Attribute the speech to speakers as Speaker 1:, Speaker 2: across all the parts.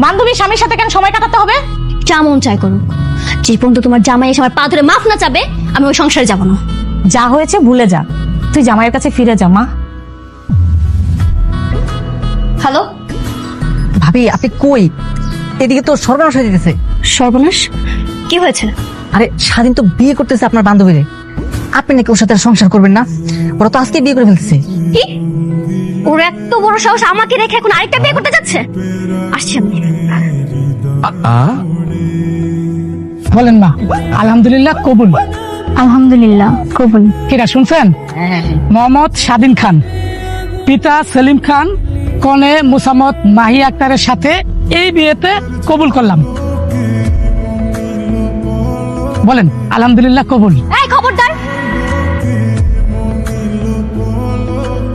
Speaker 1: বান্ধবী স্বামীর সাথে কেন সময় কাটাতে হবে?
Speaker 2: যেমন চাই করুক, যে পর্যন্ত তোমার জামাই এসে আমার পা ধরে মাফ না চাবে আমি ওই সংসারে যাব না।
Speaker 1: যা হয়েছে ভুলে যা, তুই জামাইয়ের কাছে ফিরে যা মা।
Speaker 2: হ্যালো
Speaker 3: ভাবি আপনি কই? এদিকে তো সর্বনাশ হয়ে যেতেছে।
Speaker 2: সর্বনাশ, কি হয়েছে?
Speaker 3: আরে স্বাধীন তো বিয়ে করতেছে আপনার বান্ধবীরে, আপনি নাকি ওর সাথে আর সংসার করবেন না? ওরা তো আজকে বিয়ে করে ফেলতেছে।
Speaker 2: কি? ওর এত বড় সাহস আমাকে রেখে এখন আরেকটা বিয়ে করতে যাচ্ছে? আসছি আমি।
Speaker 4: বলেন মা। আলহামদুলিল্লাহ কবুল।
Speaker 2: আলহামদুলিল্লাহ কবুল।
Speaker 4: কিরা শুনছেন? মোহাম্মদ স্বাধীন খান, পিতা সেলিম খান, কনে মুসাম্মদ মাহি আক্তারের সাথে এই বিয়েতে কবুল করলাম। বলেন আলহামদুলিল্লাহ কবুল।
Speaker 2: এই খবরদার,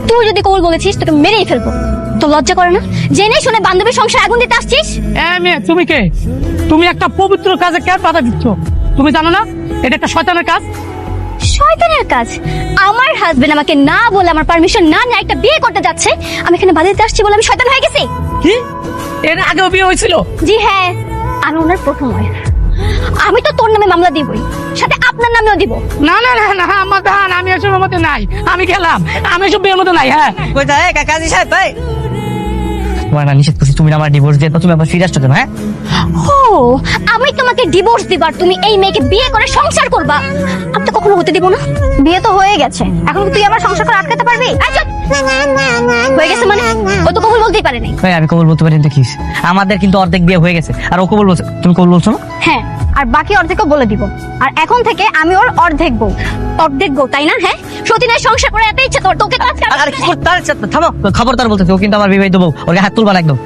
Speaker 2: তুই যদি কবুল বলেছিস তোকে মেরেই ফেলবো। তো লজ্জা করে না? জেনে শুনে বান্ধবীর সংসার আগুন দিতে আসছিস?
Speaker 4: মেয়ে তুমি কে? তুমি একটা পবিত্র কাজে কেন বাধা দিচ্ছ? তুমি জানো না এটা একটা শয়তানের কাজ?
Speaker 2: শয়তানের কাজ? আমার হাজবেন্ড আমাকে না বলে আমার পারমিশন না নিয়ে একটা বিয়ে করতে যাচ্ছে, আমি এখানে বাধা দিতে আসছি বলে আমি শয়তান হয়ে গেছি?
Speaker 4: কি এর আগেও বিয়ে হয়েছিল?
Speaker 2: জি হ্যাঁ, আমি ওনার প্রথম ওয়াইফ। আমি তো তোর নামে মামলা দিবই, সাথে আপনার নামেও দিব।
Speaker 4: না না না না আমার দান, আমি এসবের মধ্যে নাই, আমি গেলাম, আমি এসব বিয়ের মধ্যে নাই। হ্যাঁ
Speaker 3: কাজী সাহেব ভাই, তোমার না নিষেধ করছি, তুমি না আমার ডিভোর্স দিয়ে তুমি আবার ফিরে আসছো কেন? হ্যাঁ
Speaker 2: ও, আমি তোমাকে ডিভোর্স দিবার, তুমি এই মেয়েকে বিয়ে করে সংসার করবা, আমি তো কখনো হতে দিব না। বিয়ে তো হয়ে গেছে, এখন তুই আমার সংসার করে আটকাতে পারবি? এই চুপ। হয়ে গেছে মানে ও তো কবুল বলতেই পারে নাই।
Speaker 3: ভাই আমি কবুল বলতে পারি দেখিস, আমাদের কিন্তু অর্ধেক বিয়ে হয়ে গেছে আর ও কবুল বলছে, তুমি কবুল বলছো না?
Speaker 2: হ্যাঁ, আর বাকি অর্ধেকও বলে দিব। আর এখন থেকে আমি ওর অর্ধেক বউ। অর্ধেক বউ, তাই না? হ্যাঁ, সতীনের সংসার করে এত ইচ্ছা তোর, তোকে তো আজকে
Speaker 3: আরে কি করতে? থামো, খবরদার বলতেছে, ও কিন্তু আমার বিবাহিত বউ, ওকে হাত তুলবা না একদম।